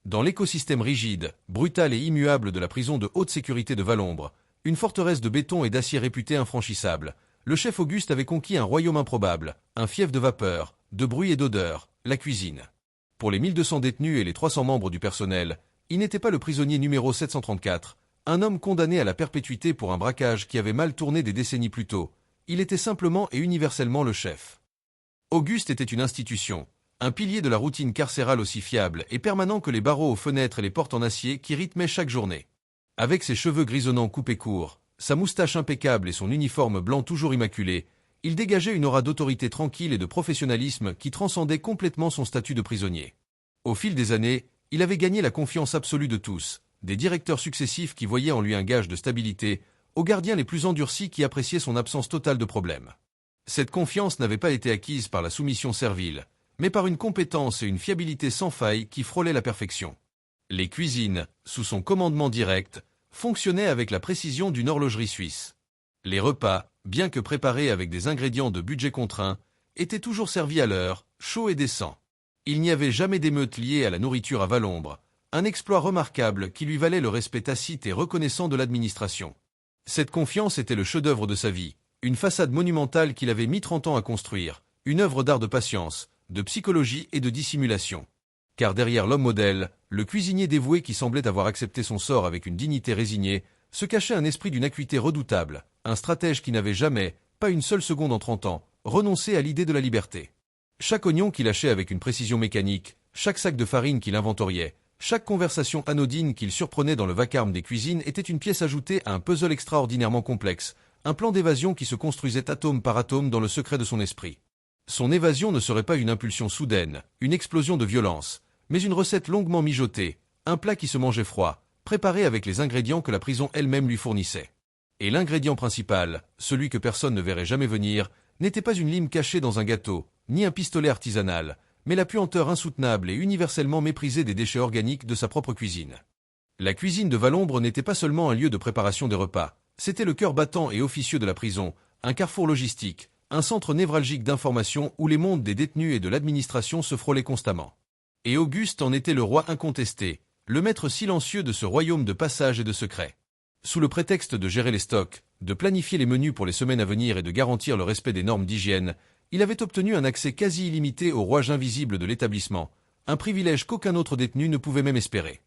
Dans l'écosystème rigide, brutal et immuable de la prison de haute sécurité de Valombre, une forteresse de béton et d'acier réputée infranchissable, le chef Auguste avait conquis un royaume improbable, un fief de vapeur, de bruit et d'odeur, la cuisine. Pour les 1200 détenus et les 300 membres du personnel, il n'était pas le prisonnier numéro 734, un homme condamné à la perpétuité pour un braquage qui avait mal tourné des décennies plus tôt. Il était simplement et universellement le chef. Auguste était une institution, un pilier de la routine carcérale aussi fiable et permanent que les barreaux aux fenêtres et les portes en acier qui rythmaient chaque journée. Avec ses cheveux grisonnants coupés courts, sa moustache impeccable et son uniforme blanc toujours immaculé, il dégageait une aura d'autorité tranquille et de professionnalisme qui transcendait complètement son statut de prisonnier. Au fil des années, il avait gagné la confiance absolue de tous, des directeurs successifs qui voyaient en lui un gage de stabilité, aux gardiens les plus endurcis qui appréciaient son absence totale de problèmes. Cette confiance n'avait pas été acquise par la soumission servile, mais par une compétence et une fiabilité sans faille qui frôlaient la perfection. Les cuisines, sous son commandement direct, fonctionnaient avec la précision d'une horlogerie suisse. Les repas, bien que préparés avec des ingrédients de budget contraint, étaient toujours servis à l'heure, chauds et décents. Il n'y avait jamais d'émeute liée à la nourriture à Valombre, un exploit remarquable qui lui valait le respect tacite et reconnaissant de l'administration. Cette confiance était le chef-d'œuvre de sa vie, une façade monumentale qu'il avait mis 30 ans à construire, une œuvre d'art de patience, de psychologie et de dissimulation. Car derrière l'homme modèle, le cuisinier dévoué qui semblait avoir accepté son sort avec une dignité résignée, se cachait un esprit d'une acuité redoutable, un stratège qui n'avait jamais, pas une seule seconde en 30 ans, renoncé à l'idée de la liberté. Chaque oignon qu'il hachait avec une précision mécanique, chaque sac de farine qu'il inventoriait, chaque conversation anodine qu'il surprenait dans le vacarme des cuisines était une pièce ajoutée à un puzzle extraordinairement complexe, un plan d'évasion qui se construisait atome par atome dans le secret de son esprit. Son évasion ne serait pas une impulsion soudaine, une explosion de violence, mais une recette longuement mijotée, un plat qui se mangeait froid, préparé avec les ingrédients que la prison elle-même lui fournissait. Et l'ingrédient principal, celui que personne ne verrait jamais venir, n'était pas une lime cachée dans un gâteau, ni un pistolet artisanal, mais la puanteur insoutenable et universellement méprisée des déchets organiques de sa propre cuisine. La cuisine de Valombre n'était pas seulement un lieu de préparation des repas, c'était le cœur battant et officieux de la prison, un carrefour logistique, un centre névralgique d'information où les mondes des détenus et de l'administration se frôlaient constamment. Et Auguste en était le roi incontesté, le maître silencieux de ce royaume de passage et de secret. Sous le prétexte de gérer les stocks, de planifier les menus pour les semaines à venir et de garantir le respect des normes d'hygiène, il avait obtenu un accès quasi illimité au rouage invisible de l'établissement, un privilège qu'aucun autre détenu ne pouvait même espérer.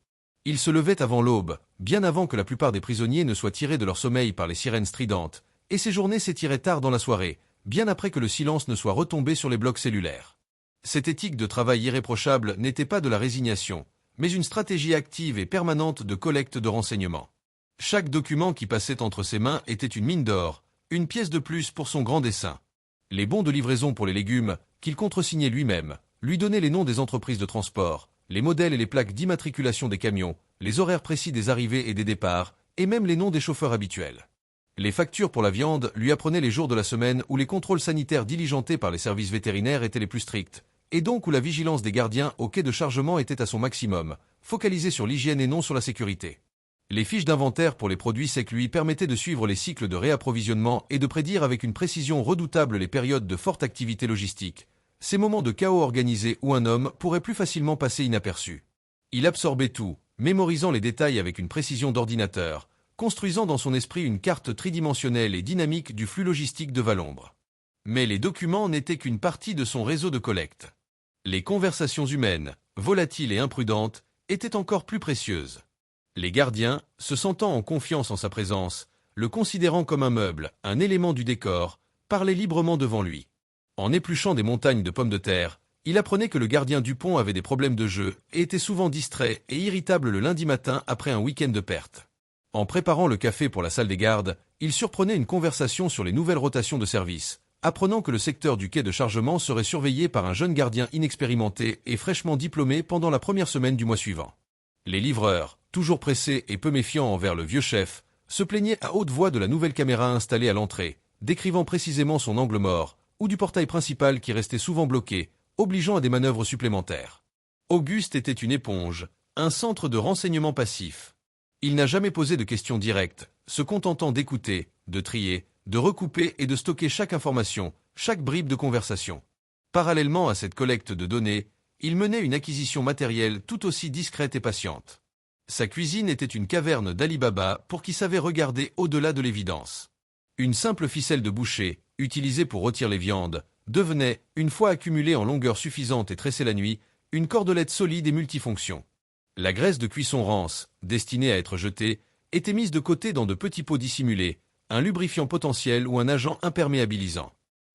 Il se levait avant l'aube, bien avant que la plupart des prisonniers ne soient tirés de leur sommeil par les sirènes stridentes, et ses journées s'étiraient tard dans la soirée, bien après que le silence ne soit retombé sur les blocs cellulaires. Cette éthique de travail irréprochable n'était pas de la résignation, mais une stratégie active et permanente de collecte de renseignements. Chaque document qui passait entre ses mains était une mine d'or, une pièce de plus pour son grand dessein. Les bons de livraison pour les légumes, qu'il contresignait lui-même, lui donnaient les noms des entreprises de transport, les modèles et les plaques d'immatriculation des camions, les horaires précis des arrivées et des départs, et même les noms des chauffeurs habituels. Les factures pour la viande lui apprenaient les jours de la semaine où les contrôles sanitaires diligentés par les services vétérinaires étaient les plus stricts, et donc où la vigilance des gardiens au quai de chargement était à son maximum, focalisée sur l'hygiène et non sur la sécurité. Les fiches d'inventaire pour les produits secs lui permettaient de suivre les cycles de réapprovisionnement et de prédire avec une précision redoutable les périodes de forte activité logistique, ces moments de chaos organisé où un homme pourrait plus facilement passer inaperçu. Il absorbait tout, mémorisant les détails avec une précision d'ordinateur, construisant dans son esprit une carte tridimensionnelle et dynamique du flux logistique de Valombre. Mais les documents n'étaient qu'une partie de son réseau de collecte. Les conversations humaines, volatiles et imprudentes, étaient encore plus précieuses. Les gardiens, se sentant en confiance en sa présence, le considérant comme un meuble, un élément du décor, parlaient librement devant lui. En épluchant des montagnes de pommes de terre, il apprenait que le gardien Dupont avait des problèmes de jeu et était souvent distrait et irritable le lundi matin après un week-end de perte. En préparant le café pour la salle des gardes, il surprenait une conversation sur les nouvelles rotations de service, apprenant que le secteur du quai de chargement serait surveillé par un jeune gardien inexpérimenté et fraîchement diplômé pendant la première semaine du mois suivant. Les livreurs, toujours pressés et peu méfiants envers le vieux chef, se plaignaient à haute voix de la nouvelle caméra installée à l'entrée, décrivant précisément son angle mort, ou du portail principal qui restait souvent bloqué, obligeant à des manœuvres supplémentaires. Auguste était une éponge, un centre de renseignement passif. Il n'a jamais posé de questions directes, se contentant d'écouter, de trier, de recouper et de stocker chaque information, chaque bribe de conversation. Parallèlement à cette collecte de données, il menait une acquisition matérielle tout aussi discrète et patiente. Sa cuisine était une caverne d'Ali Baba pour qui savait regarder au-delà de l'évidence. Une simple ficelle de boucher, utilisée pour rôtir les viandes, devenait, une fois accumulée en longueur suffisante et tressée la nuit, une cordelette solide et multifonction. La graisse de cuisson rance, destinée à être jetée, était mise de côté dans de petits pots dissimulés, un lubrifiant potentiel ou un agent imperméabilisant.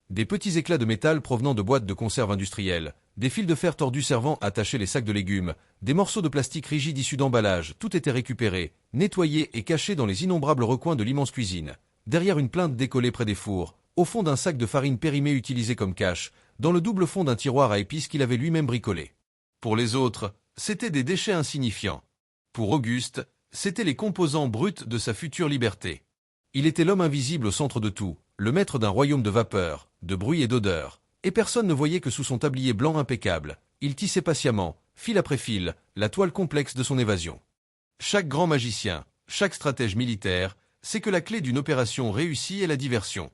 Des petits éclats de métal provenant de boîtes de conserve industrielles, des fils de fer tordus servant à attacher les sacs de légumes, des morceaux de plastique rigides issus d'emballage, tout était récupéré, nettoyé et caché dans les innombrables recoins de l'immense cuisine, derrière une plinthe décollée près des fours, au fond d'un sac de farine périmé utilisé comme cache, dans le double fond d'un tiroir à épices qu'il avait lui-même bricolé. Pour les autres, c'étaient des déchets insignifiants. Pour Auguste, c'étaient les composants bruts de sa future liberté. Il était l'homme invisible au centre de tout, le maître d'un royaume de vapeur, de bruit et d'odeur, et personne ne voyait que sous son tablier blanc impeccable, il tissait patiemment, fil après fil, la toile complexe de son évasion. Chaque grand magicien, chaque stratège militaire, sait que la clé d'une opération réussie est la diversion.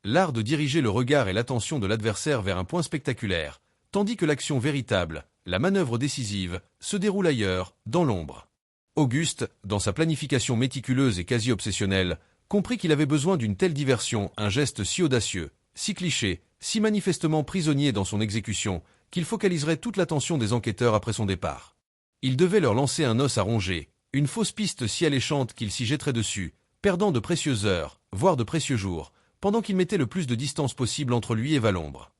L'art de diriger le regard et l'attention de l'adversaire vers un point spectaculaire, tandis que l'action véritable, la manœuvre décisive, se déroule ailleurs, dans l'ombre. Auguste, dans sa planification méticuleuse et quasi obsessionnelle, comprit qu'il avait besoin d'une telle diversion, un geste si audacieux, si cliché, si manifestement prisonnier dans son exécution, qu'il focaliserait toute l'attention des enquêteurs après son départ. Il devait leur lancer un os à ronger, une fausse piste si alléchante qu'ils s'y jetteraient dessus, perdant de précieuses heures, voire de précieux jours, pendant qu'il mettait le plus de distance possible entre lui et Valombre.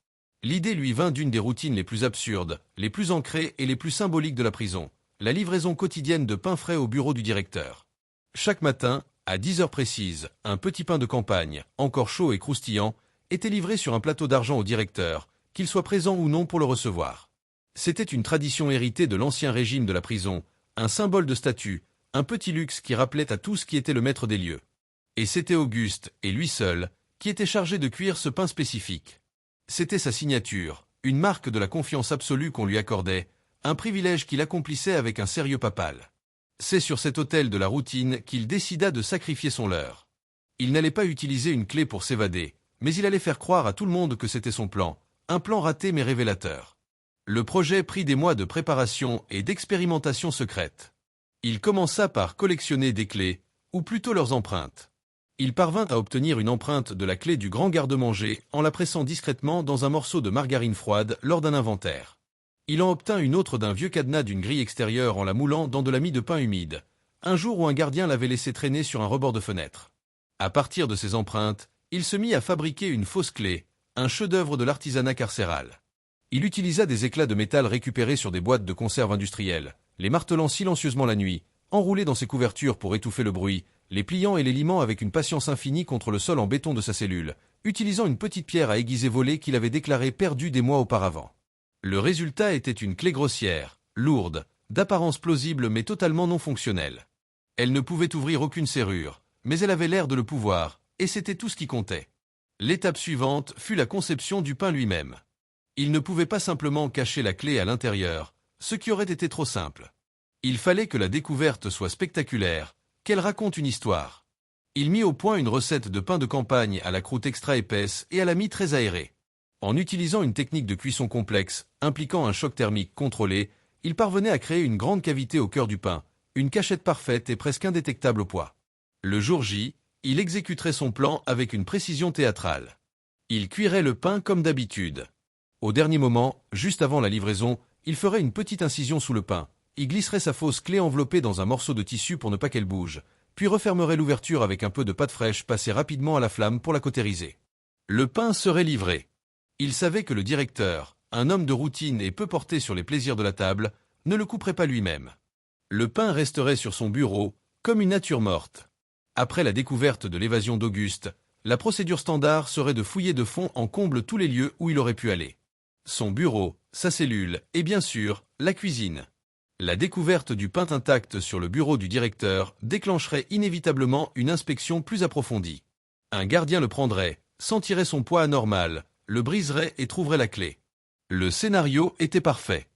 L'idée lui vint d'une des routines les plus absurdes, les plus ancrées et les plus symboliques de la prison, la livraison quotidienne de pain frais au bureau du directeur. Chaque matin, à 10 heures précises, un petit pain de campagne, encore chaud et croustillant, était livré sur un plateau d'argent au directeur, qu'il soit présent ou non pour le recevoir. C'était une tradition héritée de l'ancien régime de la prison, un symbole de statut, un petit luxe qui rappelait à tous qui était le maître des lieux. Et c'était Auguste, et lui seul, qui était chargé de cuire ce pain spécifique. C'était sa signature, une marque de la confiance absolue qu'on lui accordait, un privilège qu'il accomplissait avec un sérieux papal. C'est sur cet autel de la routine qu'il décida de sacrifier son leurre. Il n'allait pas utiliser une clé pour s'évader, mais il allait faire croire à tout le monde que c'était son plan, un plan raté mais révélateur. Le projet prit des mois de préparation et d'expérimentation secrète. Il commença par collectionner des clés, ou plutôt leurs empreintes. Il parvint à obtenir une empreinte de la clé du grand garde-manger en la pressant discrètement dans un morceau de margarine froide lors d'un inventaire. Il en obtint une autre d'un vieux cadenas d'une grille extérieure en la moulant dans de la mie de pain humide, un jour où un gardien l'avait laissé traîner sur un rebord de fenêtre. À partir de ces empreintes, il se mit à fabriquer une fausse clé, un chef-d'œuvre de l'artisanat carcéral. Il utilisa des éclats de métal récupérés sur des boîtes de conserve industrielles, les martelant silencieusement la nuit, enroulés dans ses couvertures pour étouffer le bruit, les pliant et les limant avec une patience infinie contre le sol en béton de sa cellule, utilisant une petite pierre à aiguiser volée qu'il avait déclarée perdue des mois auparavant. Le résultat était une clé grossière, lourde, d'apparence plausible mais totalement non fonctionnelle. Elle ne pouvait ouvrir aucune serrure, mais elle avait l'air de le pouvoir, et c'était tout ce qui comptait. L'étape suivante fut la conception du pain lui-même. Il ne pouvait pas simplement cacher la clé à l'intérieur, ce qui aurait été trop simple. Il fallait que la découverte soit spectaculaire, qu'elle raconte une histoire. Il mit au point une recette de pain de campagne à la croûte extra épaisse et à la mie très aérée. En utilisant une technique de cuisson complexe, impliquant un choc thermique contrôlé, il parvenait à créer une grande cavité au cœur du pain, une cachette parfaite et presque indétectable au poids. Le jour J, il exécuterait son plan avec une précision théâtrale. Il cuirait le pain comme d'habitude. Au dernier moment, juste avant la livraison, il ferait une petite incision sous le pain, il glisserait sa fausse clé enveloppée dans un morceau de tissu pour ne pas qu'elle bouge, puis refermerait l'ouverture avec un peu de pâte fraîche passée rapidement à la flamme pour la cautériser. Le pain serait livré. Il savait que le directeur, un homme de routine et peu porté sur les plaisirs de la table, ne le couperait pas lui-même. Le pain resterait sur son bureau, comme une nature morte. Après la découverte de l'évasion d'Auguste, la procédure standard serait de fouiller de fond en comble tous les lieux où il aurait pu aller. Son bureau, sa cellule et bien sûr, la cuisine. La découverte du pain intact sur le bureau du directeur déclencherait inévitablement une inspection plus approfondie. Un gardien le prendrait, sentirait son poids anormal, le briserait et trouverait la clé. Le scénario était parfait.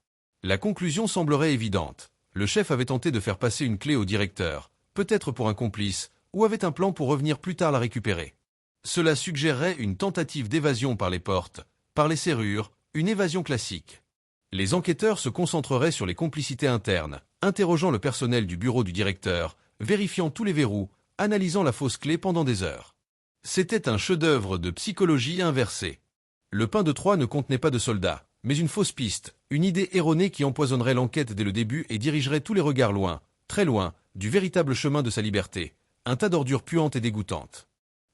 La conclusion semblerait évidente. Le chef avait tenté de faire passer une clé au directeur, peut-être pour un complice, ou avait un plan pour revenir plus tard la récupérer. Cela suggérerait une tentative d'évasion par les portes, par les serrures, une évasion classique. Les enquêteurs se concentreraient sur les complicités internes, interrogeant le personnel du bureau du directeur, vérifiant tous les verrous, analysant la fausse clé pendant des heures. C'était un chef-d'œuvre de psychologie inversée. Le pain de Troie ne contenait pas de soldats, mais une fausse piste, une idée erronée qui empoisonnerait l'enquête dès le début et dirigerait tous les regards loin, très loin, du véritable chemin de sa liberté, un tas d'ordures puantes et dégoûtantes.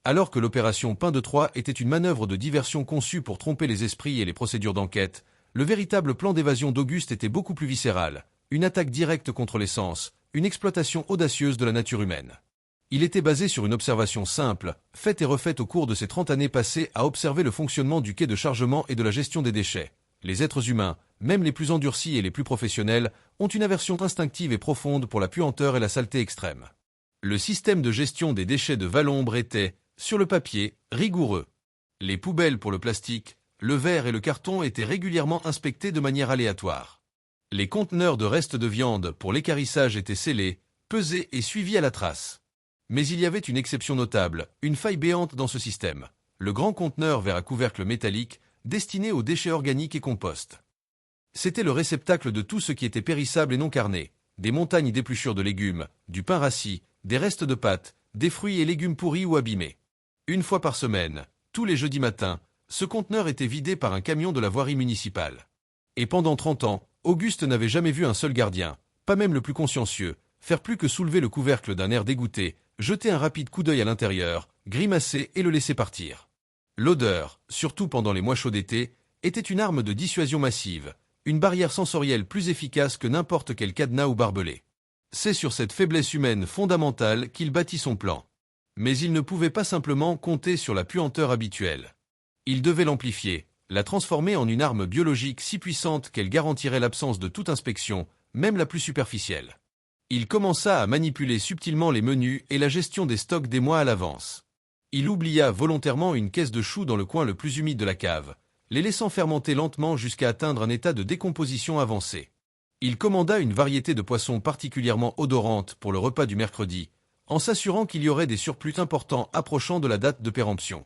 Alors que l'opération Pain de Troie était une manœuvre de diversion conçue pour tromper les esprits et les procédures d'enquête, le véritable plan d'évasion d'Auguste était beaucoup plus viscéral, une attaque directe contre les sens, une exploitation audacieuse de la nature humaine. Il était basé sur une observation simple, faite et refaite au cours de ces 30 années passées à observer le fonctionnement du quai de chargement et de la gestion des déchets. Les êtres humains, même les plus endurcis et les plus professionnels, ont une aversion instinctive et profonde pour la puanteur et la saleté extrême. Le système de gestion des déchets de Valombre était, sur le papier, rigoureux. Les poubelles pour le plastique, le verre et le carton étaient régulièrement inspectés de manière aléatoire. Les conteneurs de restes de viande pour l'équarrissage étaient scellés, pesés et suivis à la trace. Mais il y avait une exception notable, une faille béante dans ce système. Le grand conteneur verre à couvercle métallique, destiné aux déchets organiques et compost. C'était le réceptacle de tout ce qui était périssable et non carné, des montagnes d'épluchures de légumes, du pain rassis, des restes de pâtes, des fruits et légumes pourris ou abîmés. Une fois par semaine, tous les jeudis matins, ce conteneur était vidé par un camion de la voirie municipale. Et pendant 30 ans, Auguste n'avait jamais vu un seul gardien, pas même le plus consciencieux, faire plus que soulever le couvercle d'un air dégoûté, jeter un rapide coup d'œil à l'intérieur, grimacer et le laisser partir. L'odeur, surtout pendant les mois chauds d'été, était une arme de dissuasion massive, une barrière sensorielle plus efficace que n'importe quel cadenas ou barbelé. C'est sur cette faiblesse humaine fondamentale qu'il bâtit son plan. Mais il ne pouvait pas simplement compter sur la puanteur habituelle. Il devait l'amplifier, la transformer en une arme biologique si puissante qu'elle garantirait l'absence de toute inspection, même la plus superficielle. Il commença à manipuler subtilement les menus et la gestion des stocks des mois à l'avance. Il oublia volontairement une caisse de choux dans le coin le plus humide de la cave, les laissant fermenter lentement jusqu'à atteindre un état de décomposition avancé. Il commanda une variété de poissons particulièrement odorantes pour le repas du mercredi, en s'assurant qu'il y aurait des surplus importants approchant de la date de péremption.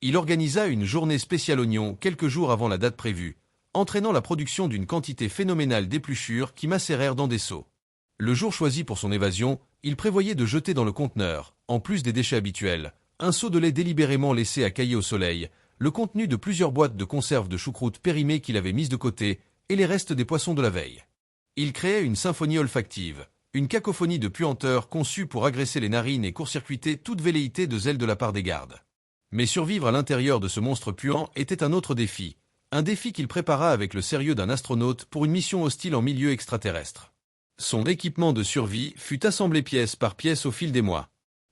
Il organisa une journée spéciale oignons quelques jours avant la date prévue, entraînant la production d'une quantité phénoménale d'épluchures qui macérèrent dans des seaux. Le jour choisi pour son évasion, il prévoyait de jeter dans le conteneur, en plus des déchets habituels, un seau de lait délibérément laissé à cailler au soleil, le contenu de plusieurs boîtes de conserve de choucroute périmées qu'il avait mises de côté, et les restes des poissons de la veille. Il créait une symphonie olfactive, une cacophonie de puanteur conçue pour agresser les narines et court-circuiter toute velléité de zèle de la part des gardes. Mais survivre à l'intérieur de ce monstre puant était un autre défi, un défi qu'il prépara avec le sérieux d'un astronaute pour une mission hostile en milieu extraterrestre. Son équipement de survie fut assemblé pièce par pièce au fil des mois.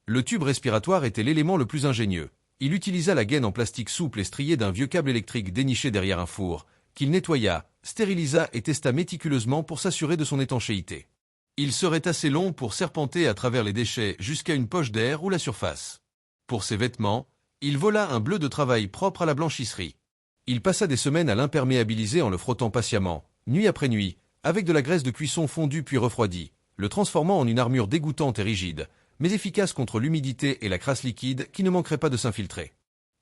Le tube respiratoire était l'élément le plus ingénieux. Il utilisa la gaine en plastique souple et striée d'un vieux câble électrique déniché derrière un four, qu'il nettoya, stérilisa et testa méticuleusement pour s'assurer de son étanchéité. Il serait assez long pour serpenter à travers les déchets jusqu'à une poche d'air ou la surface. Pour ses vêtements, il vola un bleu de travail propre à la blanchisserie. Il passa des semaines à l'imperméabiliser en le frottant patiemment, nuit après nuit, avec de la graisse de cuisson fondue puis refroidie, le transformant en une armure dégoûtante et rigide, mais efficace contre l'humidité et la crasse liquide qui ne manquerait pas de s'infiltrer.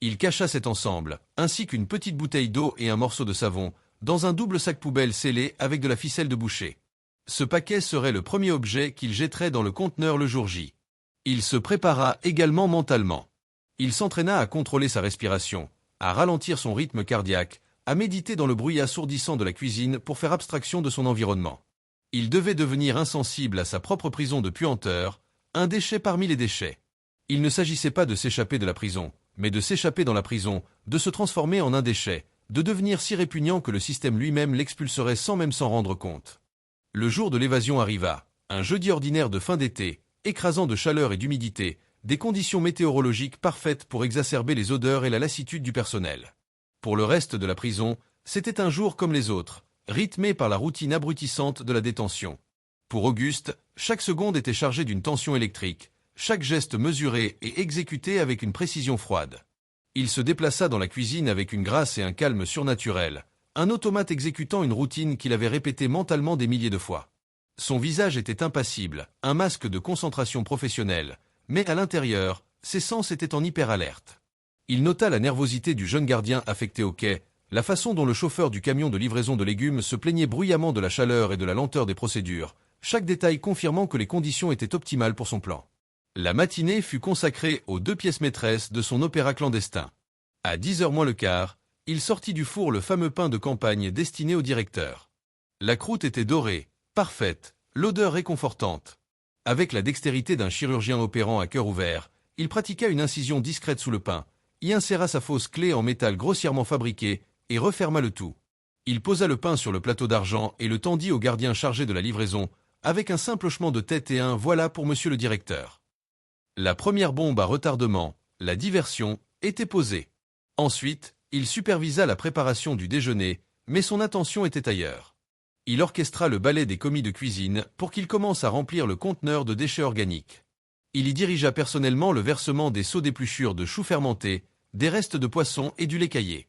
Il cacha cet ensemble, ainsi qu'une petite bouteille d'eau et un morceau de savon, dans un double sac poubelle scellé avec de la ficelle de boucher. Ce paquet serait le premier objet qu'il jetterait dans le conteneur le jour J. Il se prépara également mentalement. Il s'entraîna à contrôler sa respiration, à ralentir son rythme cardiaque, à méditer dans le bruit assourdissant de la cuisine pour faire abstraction de son environnement. Il devait devenir insensible à sa propre prison de puanteur, un déchet parmi les déchets. Il ne s'agissait pas de s'échapper de la prison, mais de s'échapper dans la prison, de se transformer en un déchet, de devenir si répugnant que le système lui-même l'expulserait sans même s'en rendre compte. Le jour de l'évasion arriva, un jeudi ordinaire de fin d'été, écrasant de chaleur et d'humidité, des conditions météorologiques parfaites pour exacerber les odeurs et la lassitude du personnel. Pour le reste de la prison, c'était un jour comme les autres, rythmé par la routine abrutissante de la détention. Pour Auguste, chaque seconde était chargée d'une tension électrique, chaque geste mesuré et exécuté avec une précision froide. Il se déplaça dans la cuisine avec une grâce et un calme surnaturel, un automate exécutant une routine qu'il avait répétée mentalement des milliers de fois. Son visage était impassible, un masque de concentration professionnelle, mais à l'intérieur, ses sens étaient en hyperalerte. Il nota la nervosité du jeune gardien affecté au quai, La façon dont le chauffeur du camion de livraison de légumes se plaignait bruyamment de la chaleur et de la lenteur des procédures, chaque détail confirmant que les conditions étaient optimales pour son plan. La matinée fut consacrée aux 2 pièces maîtresses de son opéra clandestin. À 10h moins le quart, il sortit du four le fameux pain de campagne destiné au directeur. La croûte était dorée, parfaite, l'odeur réconfortante. Avec la dextérité d'un chirurgien opérant à cœur ouvert, il pratiqua une incision discrète sous le pain, y inséra sa fausse clé en métal grossièrement fabriqué et referma le tout. Il posa le pain sur le plateau d'argent et le tendit au gardien chargé de la livraison, avec un simple hochement de tête et un « voilà pour monsieur le directeur ». La première bombe à retardement, la diversion, était posée. Ensuite, il supervisa la préparation du déjeuner, mais son attention était ailleurs. Il orchestra le ballet des commis de cuisine pour qu'il commence à remplir le conteneur de déchets organiques. Il y dirigea personnellement le versement des seaux d'épluchures de choux fermentés, des restes de poisson et du lait caillé.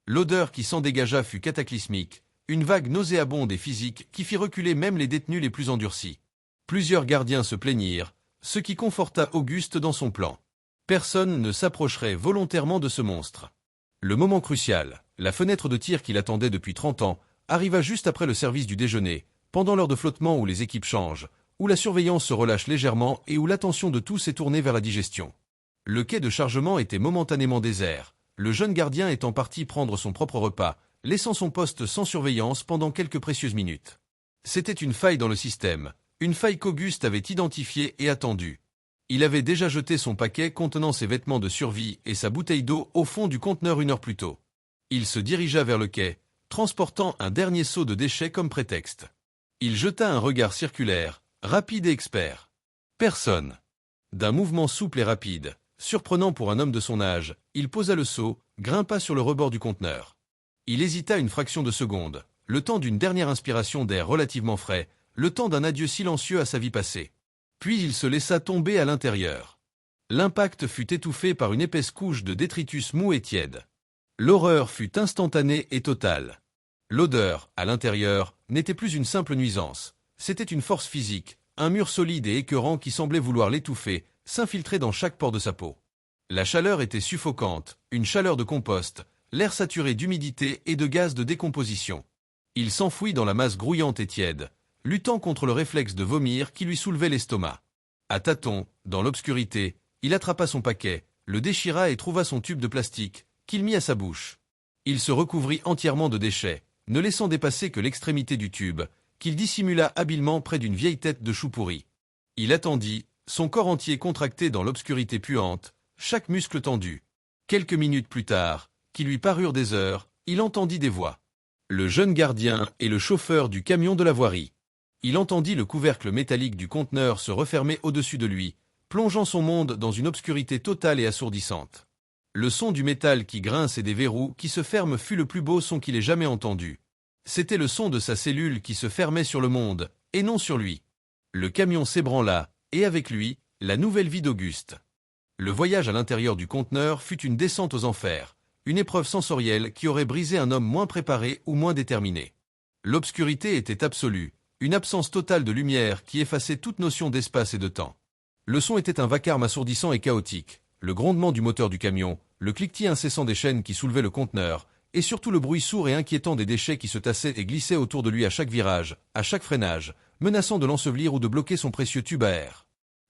L'odeur qui s'en dégagea fut cataclysmique, une vague nauséabonde et physique qui fit reculer même les détenus les plus endurcis. Plusieurs gardiens se plaignirent, ce qui conforta Auguste dans son plan. Personne ne s'approcherait volontairement de ce monstre. Le moment crucial, la fenêtre de tir qu'il attendait depuis 30 ans, arriva juste après le service du déjeuner, pendant l'heure de flottement où les équipes changent, où la surveillance se relâche légèrement et où l'attention de tous est tournée vers la digestion. Le quai de chargement était momentanément désert, le jeune gardien étant parti prendre son propre repas, laissant son poste sans surveillance pendant quelques précieuses minutes. C'était une faille dans le système, une faille qu'Auguste avait identifiée et attendue. Il avait déjà jeté son paquet contenant ses vêtements de survie et sa bouteille d'eau au fond du conteneur 1 heure plus tôt. Il se dirigea vers le quai, transportant un dernier seau de déchets comme prétexte. Il jeta un regard circulaire, rapide et expert. Personne. D'un mouvement souple et rapide, surprenant pour un homme de son âge, il posa le seau, grimpa sur le rebord du conteneur. Il hésita une fraction de seconde, le temps d'une dernière inspiration d'air relativement frais, le temps d'un adieu silencieux à sa vie passée. Puis il se laissa tomber à l'intérieur. L'impact fut étouffé par une épaisse couche de détritus mou et tiède. L'horreur fut instantanée et totale. L'odeur, à l'intérieur, n'était plus une simple nuisance. C'était une force physique, un mur solide et écœurant qui semblait vouloir l'étouffer, s'infiltrer dans chaque pore de sa peau. La chaleur était suffocante, une chaleur de compost, l'air saturé d'humidité et de gaz de décomposition. Il s'enfouit dans la masse grouillante et tiède, luttant contre le réflexe de vomir qui lui soulevait l'estomac. À tâtons, dans l'obscurité, il attrapa son paquet, le déchira et trouva son tube de plastique, qu'il mit à sa bouche. Il se recouvrit entièrement de déchets, ne laissant dépasser que l'extrémité du tube, qu'il dissimula habilement près d'une vieille tête de chou pourri. Il attendit, son corps entier contracté dans l'obscurité puante, chaque muscle tendu. Quelques minutes plus tard, qui lui parurent des heures, il entendit des voix. Le jeune gardien et le chauffeur du camion de la voirie. Il entendit le couvercle métallique du conteneur se refermer au-dessus de lui, plongeant son monde dans une obscurité totale et assourdissante. Le son du métal qui grince et des verrous qui se ferment fut le plus beau son qu'il ait jamais entendu. C'était le son de sa cellule qui se fermait sur le monde, et non sur lui. Le camion s'ébranla, et avec lui, la nouvelle vie d'Auguste. Le voyage à l'intérieur du conteneur fut une descente aux enfers, une épreuve sensorielle qui aurait brisé un homme moins préparé ou moins déterminé. L'obscurité était absolue, une absence totale de lumière qui effaçait toute notion d'espace et de temps. Le son était un vacarme assourdissant et chaotique, le grondement du moteur du camion, le cliquetis incessant des chaînes qui soulevaient le conteneur, et surtout le bruit sourd et inquiétant des déchets qui se tassaient et glissaient autour de lui à chaque virage, à chaque freinage, menaçant de l'ensevelir ou de bloquer son précieux tube à air.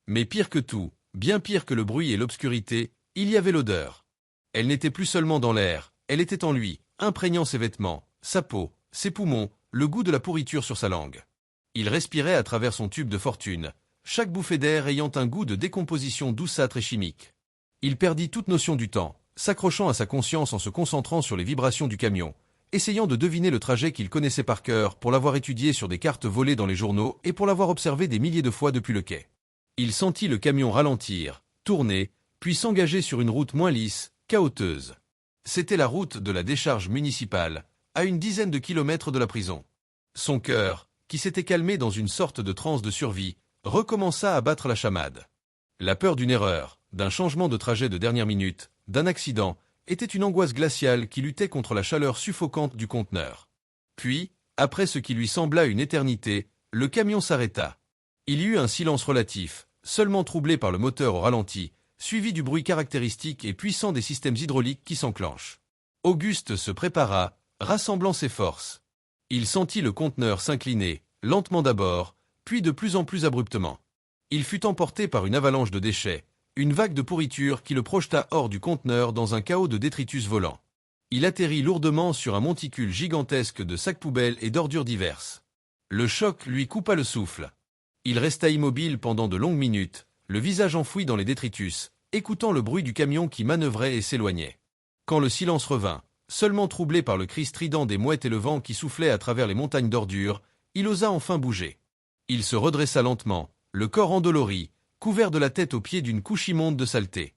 Mais pire que tout, bien pire que le bruit et l'obscurité, il y avait l'odeur. Elle n'était plus seulement dans l'air, elle était en lui, imprégnant ses vêtements, sa peau, ses poumons, le goût de la pourriture sur sa langue. Il respirait à travers son tube de fortune, chaque bouffée d'air ayant un goût de décomposition douceâtre et chimique. Il perdit toute notion du temps, s'accrochant à sa conscience en se concentrant sur les vibrations du camion, essayant de deviner le trajet qu'il connaissait par cœur pour l'avoir étudié sur des cartes volées dans les journaux et pour l'avoir observé des milliers de fois depuis le quai. Il sentit le camion ralentir, tourner, puis s'engager sur une route moins lisse, cahoteuse. C'était la route de la décharge municipale, à une dizaine de kilomètres de la prison. Son cœur, qui s'était calmé dans une sorte de transe de survie, recommença à battre la chamade. La peur d'une erreur, d'un changement de trajet de dernière minute, d'un accident, était une angoisse glaciale qui luttait contre la chaleur suffocante du conteneur. Puis, après ce qui lui sembla une éternité, le camion s'arrêta. Il y eut un silence relatif, seulement troublé par le moteur au ralenti, suivi du bruit caractéristique et puissant des systèmes hydrauliques qui s'enclenchent. Auguste se prépara, rassemblant ses forces. Il sentit le conteneur s'incliner, lentement d'abord, puis de plus en plus abruptement. Il fut emporté par une avalanche de déchets, une vague de pourriture qui le projeta hors du conteneur dans un chaos de détritus volants. Il atterrit lourdement sur un monticule gigantesque de sacs poubelles et d'ordures diverses. Le choc lui coupa le souffle. Il resta immobile pendant de longues minutes, le visage enfoui dans les détritus, écoutant le bruit du camion qui manœuvrait et s'éloignait. Quand le silence revint, seulement troublé par le cri strident des mouettes et le vent qui soufflait à travers les montagnes d'ordures, il osa enfin bouger. Il se redressa lentement, le corps endolori, couvert de la tête aux pieds d'une couche immonde de saleté.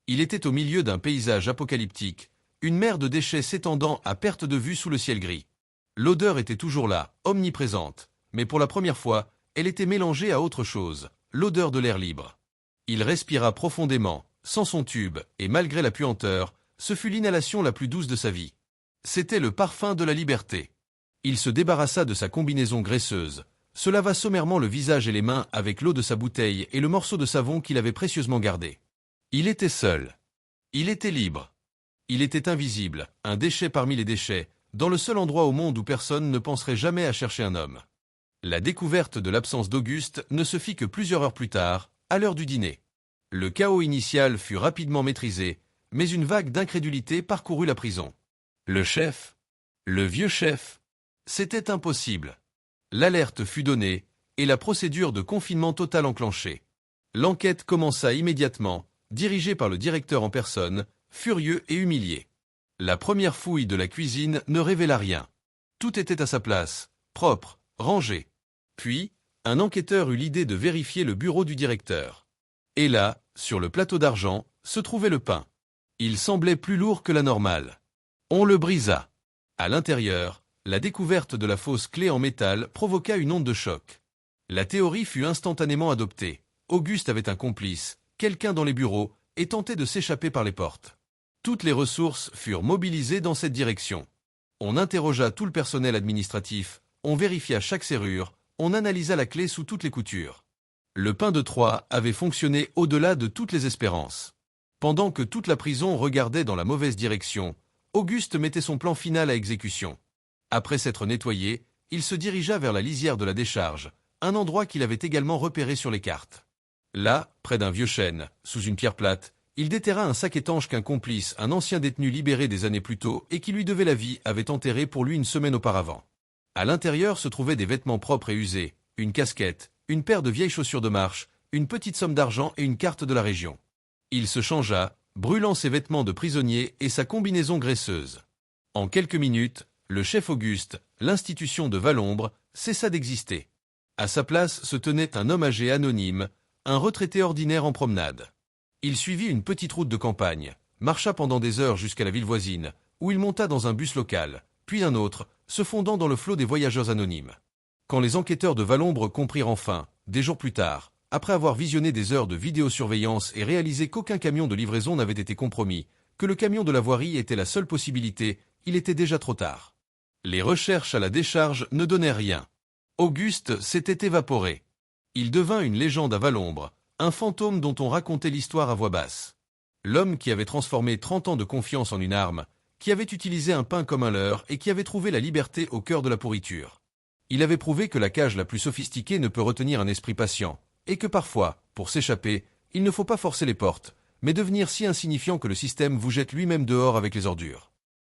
Il était au milieu d'un paysage apocalyptique, une mer de déchets s'étendant à perte de vue sous le ciel gris. L'odeur était toujours là, omniprésente, mais pour la première fois, elle était mélangée à autre chose, l'odeur de l'air libre. Il respira profondément, sans son tube, et malgré la puanteur, ce fut l'inhalation la plus douce de sa vie. C'était le parfum de la liberté. Il se débarrassa de sa combinaison graisseuse, se lava sommairement le visage et les mains avec l'eau de sa bouteille et le morceau de savon qu'il avait précieusement gardé. Il était seul. Il était libre. Il était invisible, un déchet parmi les déchets, dans le seul endroit au monde où personne ne penserait jamais à chercher un homme. La découverte de l'absence d'Auguste ne se fit que plusieurs heures plus tard, à l'heure du dîner. Le chaos initial fut rapidement maîtrisé, mais une vague d'incrédulité parcourut la prison. Le chef, le vieux chef, c'était impossible. L'alerte fut donnée, et la procédure de confinement total enclenchée. L'enquête commença immédiatement, dirigée par le directeur en personne, furieux et humilié. La première fouille de la cuisine ne révéla rien. Tout était à sa place, propre, rangé. Puis, un enquêteur eut l'idée de vérifier le bureau du directeur. Et là, sur le plateau d'argent, se trouvait le pain. Il semblait plus lourd que la normale. On le brisa. À l'intérieur, la découverte de la fausse clé en métal provoqua une onde de choc. La théorie fut instantanément adoptée. Auguste avait un complice, quelqu'un dans les bureaux, et tentait de s'échapper par les portes. Toutes les ressources furent mobilisées dans cette direction. On interrogea tout le personnel administratif, on vérifia chaque serrure, on analysa la clé sous toutes les coutures. Le pain de Troie avait fonctionné au-delà de toutes les espérances. Pendant que toute la prison regardait dans la mauvaise direction, Auguste mettait son plan final à exécution. Après s'être nettoyé, il se dirigea vers la lisière de la décharge, un endroit qu'il avait également repéré sur les cartes. Là, près d'un vieux chêne, sous une pierre plate, il déterra un sac étanche qu'un complice, un ancien détenu libéré des années plus tôt et qui lui devait la vie, avait enterré pour lui une semaine auparavant. À l'intérieur se trouvaient des vêtements propres et usés, une casquette, une paire de vieilles chaussures de marche, une petite somme d'argent et une carte de la région. Il se changea, brûlant ses vêtements de prisonnier et sa combinaison graisseuse. En quelques minutes, le chef Auguste, l'institution de Valombre, cessa d'exister. À sa place se tenait un homme âgé anonyme, un retraité ordinaire en promenade. Il suivit une petite route de campagne, marcha pendant des heures jusqu'à la ville voisine, où il monta dans un bus local, puis un autre, se fondant dans le flot des voyageurs anonymes. Quand les enquêteurs de Valombre comprirent enfin, des jours plus tard, après avoir visionné des heures de vidéosurveillance et réalisé qu'aucun camion de livraison n'avait été compromis, que le camion de la voirie était la seule possibilité, il était déjà trop tard. Les recherches à la décharge ne donnaient rien. Auguste s'était évaporé. Il devint une légende à Valombre, un fantôme dont on racontait l'histoire à voix basse. L'homme qui avait transformé 30 ans de confiance en une arme, qui avait utilisé un pain comme un leurre et qui avait trouvé la liberté au cœur de la pourriture. Il avait prouvé que la cage la plus sophistiquée ne peut retenir un esprit patient, et que parfois, pour s'échapper, il ne faut pas forcer les portes, mais devenir si insignifiant que le système vous jette lui-même dehors avec les ordures.